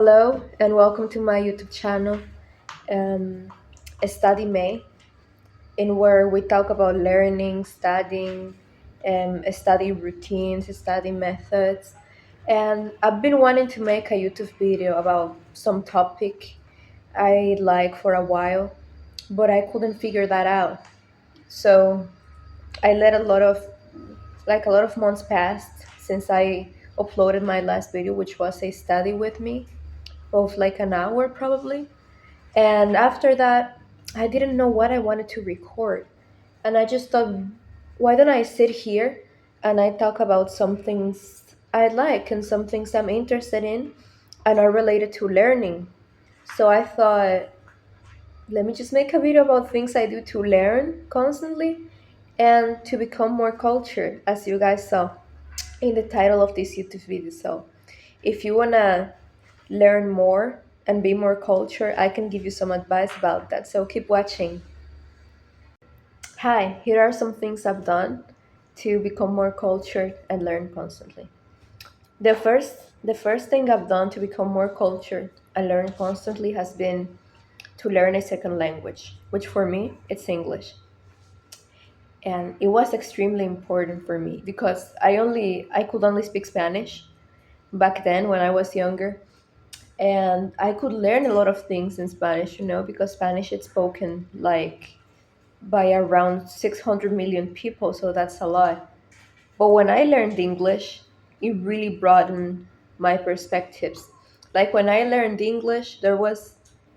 Hello and welcome to my YouTube channel, um, Study May, in where we talk about learning, studying, study routines, study methods. And I've been wanting to make a YouTube video about some topic I like for a while, but I couldn't figure that out. So I let a lot of months passed since I uploaded my last video, which was a study with me of like an hour probably. And after that, I didn't know what I wanted to record. And I just thought, why don't I sit here and I talk about some things I like and some things I'm interested in and are related to learning. So I thought, let me just make a video about things I do to learn constantly and to become more cultured, as you guys saw in the title of this YouTube video. So if you wanna learn more and be more cultured, I can give you some advice about that. So keep watching. Hi, here are some things I've done to become more cultured and learn constantly. The first thing I've done to become more cultured and learn constantly has been to learn a second language, which for me it's English. And it was extremely important for me because I could only speak Spanish back then when I was younger, and I could learn a lot of things in Spanish, because Spanish is spoken like by around 600 million people, so that's a lot. But when I learned English, it really broadened my perspectives. Like when I learned English, there was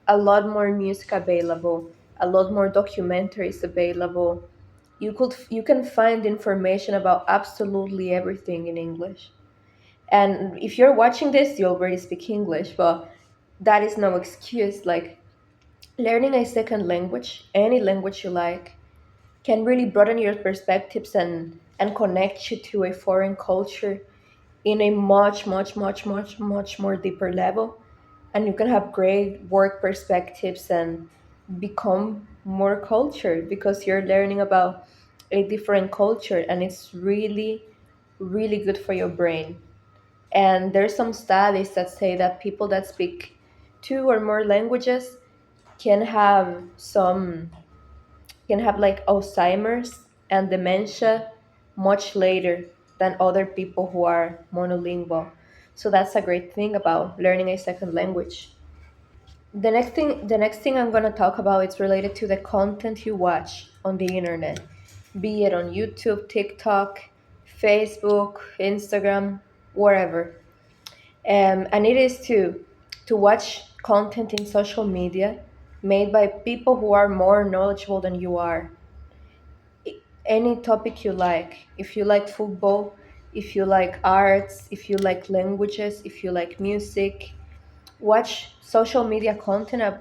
a lot more music available, a lot more documentaries available. You can find information about absolutely everything in English. And if you're watching this, you already speak English, but that is no excuse. Like learning a second language, any language you like, can really broaden your perspectives and connect you to a foreign culture in a much, much, much, much, much more deeper level. And you can have great work perspectives and become more cultured because you're learning about a different culture, and it's really, really good for your brain. And there's some studies that say that people that speak two or more languages can have some can have like Alzheimer's and dementia much later than other people who are monolingual. So that's a great thing about learning a second language. The next thing I'm going to talk about is related to the content you watch on the internet, be it on YouTube, TikTok, Facebook, Instagram, wherever. And it is to watch content in social media made by people who are more knowledgeable than you are. Any topic you like. If you like football, if you like arts, if you like languages, if you like music, watch social media content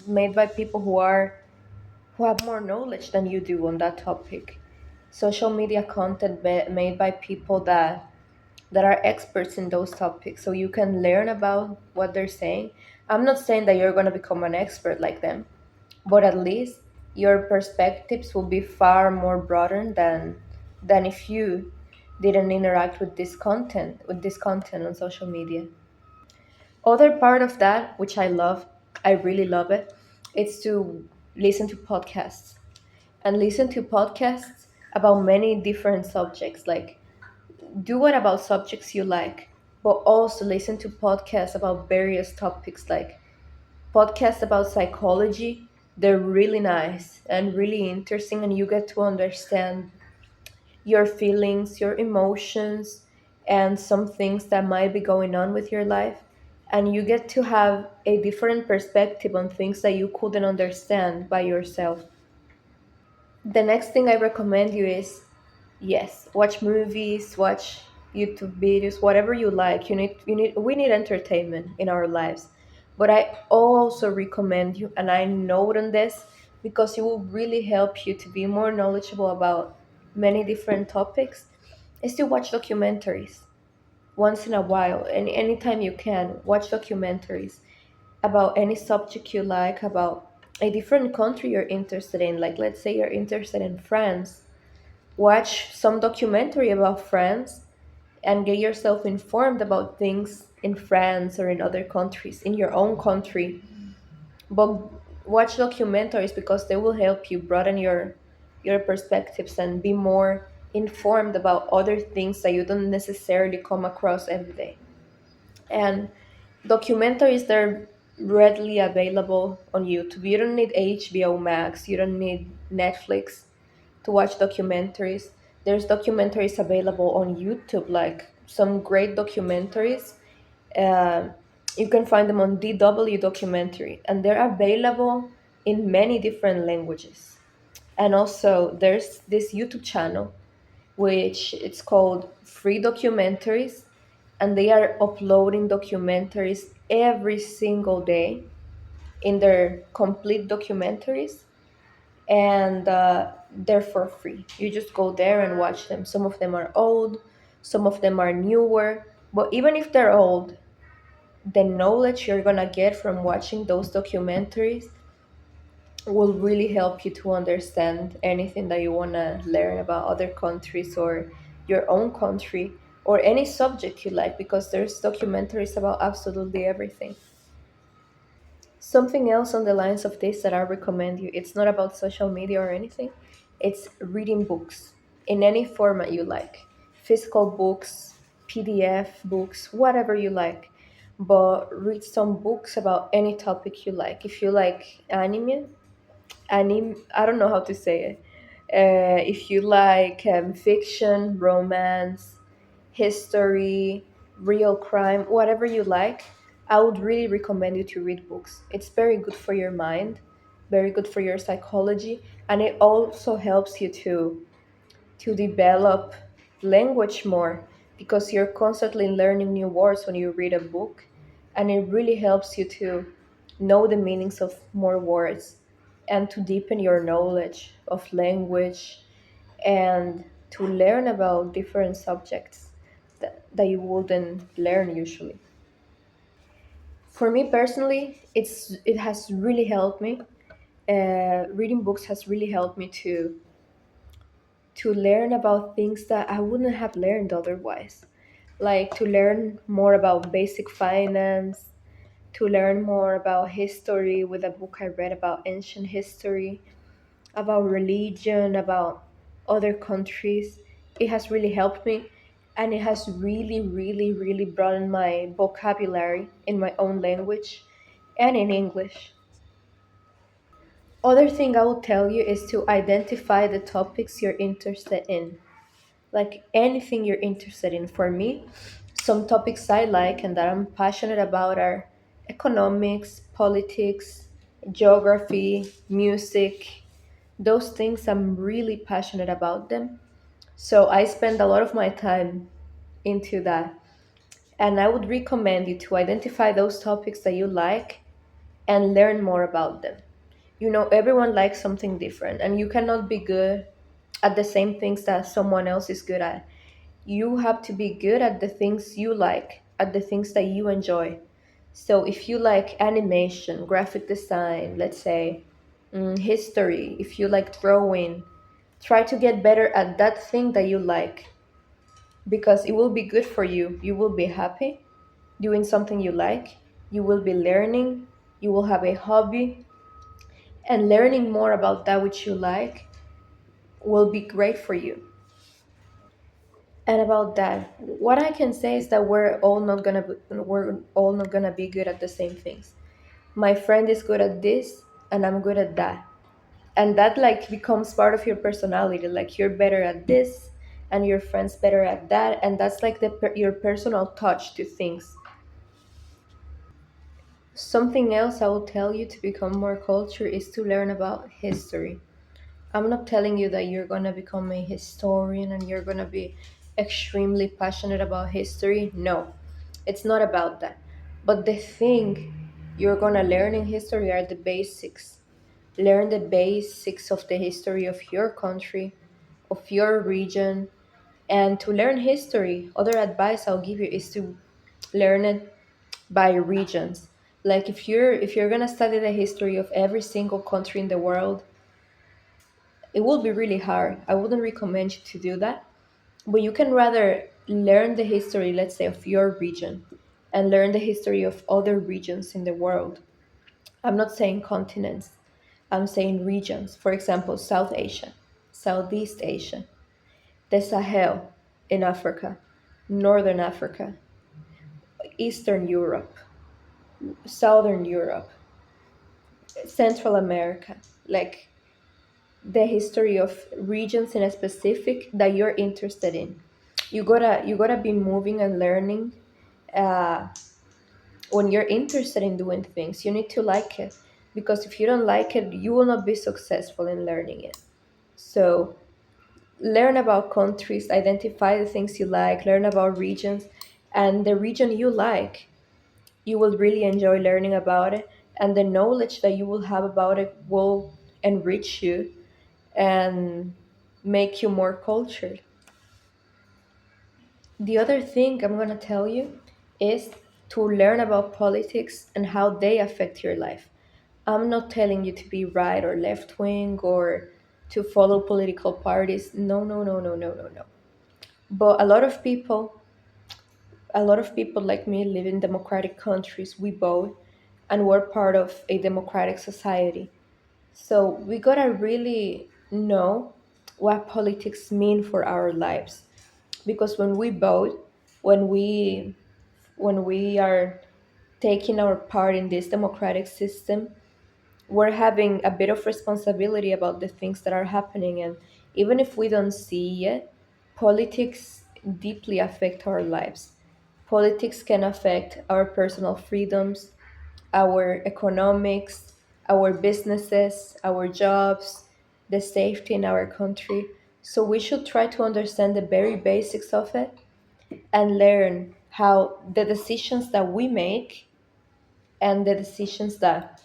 made by people who have more knowledge than you do on that topic. Social media content made by people that are experts in those topics, so you can learn about what they're saying. I'm not saying that you're going to become an expert like them, but at least your perspectives will be far more broader than if you didn't interact with this content on social media. Other part of that, which I love, I really love it, it's to listen to podcasts and listen to podcasts about many different subjects. Like, do what about subjects you like, but also listen to podcasts about various topics, like podcasts about psychology. They're really nice and really interesting, and you get to understand your feelings, your emotions, and some things that might be going on with your life. And you get to have a different perspective on things that you couldn't understand by yourself. The next thing I recommend you is, yes, watch movies, watch YouTube videos, whatever you like. We need entertainment in our lives. But I also recommend you, and I note on this because it will really help you to be more knowledgeable about many different topics, is to watch documentaries once in a while, and anytime you can, watch documentaries about any subject you like, about a different country you're interested in. Like, let's say you're interested in France, watch some documentary about France and get yourself informed about things in France or in other countries, in your own country. But watch documentaries because they will help you broaden your perspectives and be more informed about other things that you don't necessarily come across every day. And documentaries, they're readily available on YouTube. You don't need HBO Max, you don't need Netflix to watch documentaries. There's documentaries available on YouTube, like some great documentaries. Uh, you can find them on DW Documentary, and they're available in many different languages. And also, there's this YouTube channel which it's called Free Documentaries, and they are uploading documentaries every single day in their complete documentaries, and they're for free. You just go there and watch them. Some of them are old, some of them are newer, but even if they're old, the knowledge you're gonna get from watching those documentaries will really help you to understand anything that you want to learn about other countries or your own country or any subject you like, because there's documentaries about absolutely everything. Something else on the lines of this that I recommend you, it's not about social media or anything, it's reading books in any format you like. Physical books, PDF books, whatever you like. But read some books about any topic you like. If you like I don't know how to say it. If you like fiction, romance, history, real crime, whatever you like, I would really recommend you to read books. It's very good for your mind, very good for your psychology, and it also helps you to develop language more because you're constantly learning new words when you read a book, and it really helps you to know the meanings of more words and to deepen your knowledge of language and to learn about different subjects that you wouldn't learn usually. For me personally, it has really helped me. Reading books has really helped me to learn about things that I wouldn't have learned otherwise. Like to learn more about basic finance, to learn more about history with a book I read about ancient history, about religion, about other countries. It has really helped me, and it has really, really, really broadened my vocabulary in my own language and in English. Other thing I will tell you is to identify the topics you're interested in. Like anything you're interested in. For me, some topics I like and that I'm passionate about are economics, politics, geography, music. Those things I'm really passionate about them. So I spend a lot of my time into that. And I would recommend you to identify those topics that you like and learn more about them. You know, everyone likes something different, and you cannot be good at the same things that someone else is good at. You have to be good at the things you like, at the things that you enjoy. So if you like animation, graphic design, let's say, history, if you like drawing, try to get better at that thing that you like because it will be good for you. You will be happy doing something you like. You will be learning. You will have a hobby. And learning more about that which you like will be great for you. And about that, what I can say is that we're all not gonna be good at the same things. My friend is good at this, and I'm good at that, and that like becomes part of your personality. Like you're better at this, and your friend's better at that, and that's like your personal touch to things. Something else I will tell you to become more culture is to learn about history. I'm not telling you that you're gonna become a historian and you're gonna be extremely passionate about history. No, it's not about that. But the thing you're gonna learn in history are the basics. Learn the basics of the history of your country, of your region. And to learn history, other advice I'll give you is to learn it by regions. Like if you're gonna study the history of every single country in the world, it will be really hard. I wouldn't recommend you to do that. But you can rather learn the history, let's say, of your region, and learn the history of other regions in the world. I'm not saying continents, I'm saying regions. For example, South Asia, Southeast Asia, the Sahel in Africa, Northern Africa, Eastern Europe, Southern Europe, Central America, like the history of regions in a specific that you're interested in. You gotta be moving and learning. uh, when you're interested in doing things, you need to like it, because if you don't like it, you will not be successful in learning it. So learn about countries, identify the things you like, learn about regions, and the region you like, you will really enjoy learning about it, and the knowledge that you will have about it will enrich you and make you more cultured. The other thing I'm going to tell you is to learn about politics and how they affect your life. I'm not telling you to be right or left wing or to follow political parties. No, no, no, no, no, no, no. But a lot of people like me live in democratic countries. We vote and we're part of a democratic society. So we gotta really know what politics mean for our lives, because when we vote, when we when we are taking our part in this democratic system, we're having a bit of responsibility about the things that are happening. And even if we don't see it, politics deeply affect our lives. Politics can affect our personal freedoms, our economics, our businesses, our jobs, the safety in our country. So we should try to understand the very basics of it and learn how the decisions that we make and the decisions that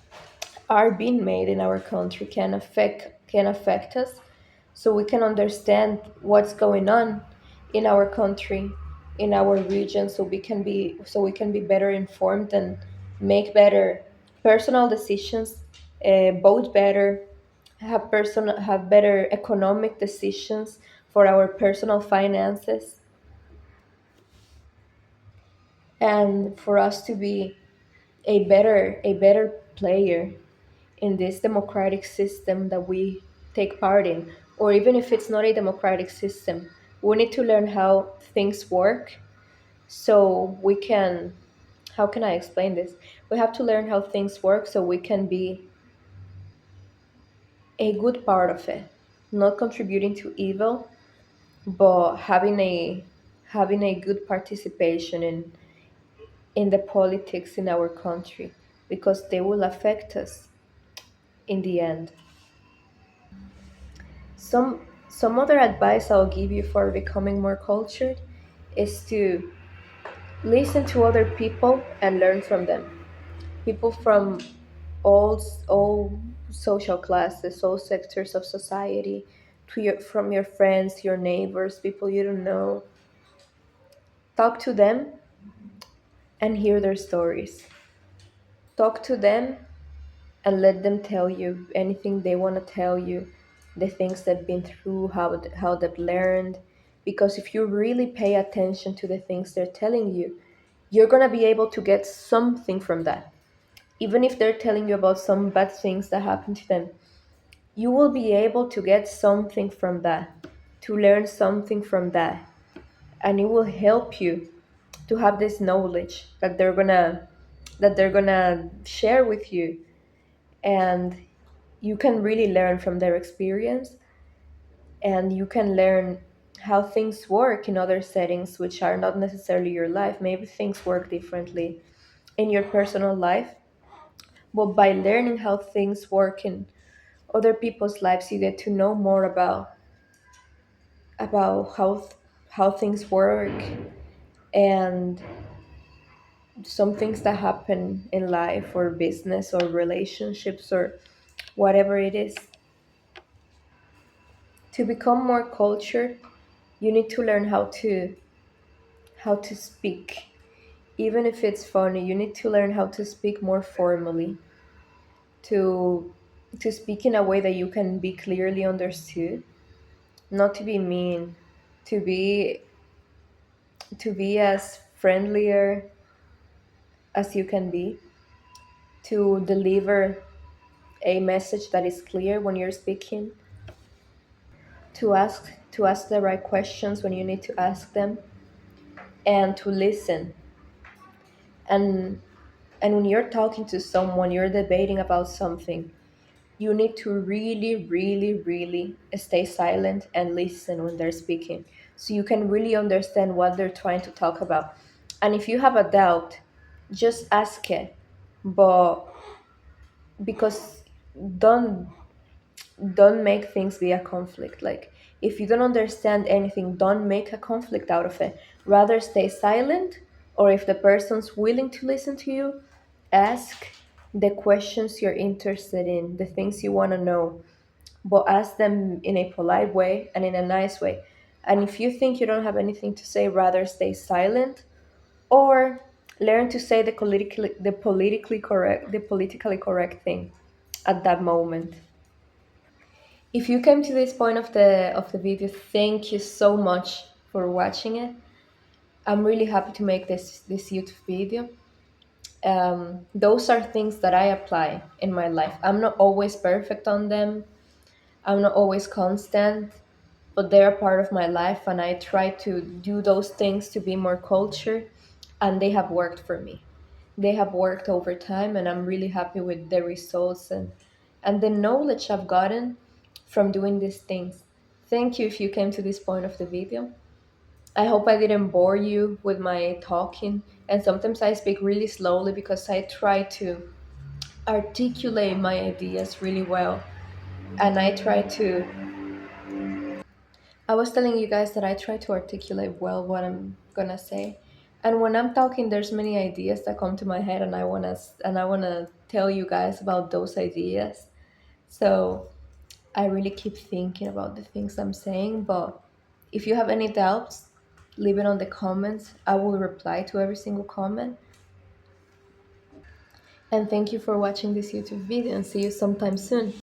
are being made in our country can affect us, so we can understand what's going on in our country, in our region, so we can be better informed and make better personal decisions, vote better, have better economic decisions for our personal finances, and for us to be a better player in this democratic system that we take part in. Or even if it's not a democratic system, we need to learn how things work, so we can, how can I explain this? We have to learn how things work so we can be a good part of it, not contributing to evil, but having a good participation in the politics in our country, because they will affect us in the end. Some other advice I'll give you for becoming more cultured is to listen to other people and learn from them. People from all social classes, all sectors of society, from your friends, your neighbors, people you don't know. Talk to them and hear their stories. Talk to them and let them tell you anything they want to tell you, the things they've been through, how they've learned. Because if you really pay attention to the things they're telling you, you're going to be able to get something from that. Even if they're telling you about some bad things that happened to them, you will be able to get something from that, to learn something from that. And it will help you to have this knowledge that they're gonna share with you, and you can really learn from their experience, and you can learn how things work in other settings which are not necessarily your life. Maybe things work differently in your personal life, but by learning how things work in other people's lives, you get to know more about how things work, and some things that happen in life or business or relationships or whatever it is. To become more cultured, you need to learn how to speak. Even if it's funny, you need to learn how to speak more formally, to speak in a way that you can be clearly understood, not to be mean, to be to be as friendlier as you can be, to deliver a message that is clear when you're speaking, to ask the right questions when you need to ask them, and to listen. And when you're talking to someone, you're debating about something, you need to really, really, really stay silent and listen when they're speaking so you can really understand what they're trying to talk about. And if you have a doubt, just ask it. But because don't don't make things be a conflict. Like, if you don't understand anything, don't make a conflict out of it. Rather stay silent, or if the person's willing to listen to you, ask the questions you're interested in, the things you want to know, but ask them in a polite way and in a nice way. And if you think you don't have anything to say, rather stay silent, or learn to say the politically correct thing at that moment. If you came to this point of the video, thank you so much for watching it. I'm really happy to make this YouTube video. Those are things that I apply in my life. I'm not always perfect on them. I'm not always constant, but they're part of my life, and I try to do those things to be more culture, and they have worked for me. They have worked over time, and I'm really happy with the results and the knowledge I've gotten from doing these things. Thank you if you came to this point of the video. I hope I didn't bore you with my talking, and sometimes I speak really slowly because I try to articulate my ideas really well, and I was telling you guys that I try to articulate well what I'm gonna say. And when I'm talking, there's many ideas that come to my head, and I wanna tell you guys about those ideas. So I really keep thinking about the things I'm saying. But if you have any doubts, leave it on the comments. I will reply to every single comment. And thank you for watching this YouTube video, and see you sometime soon.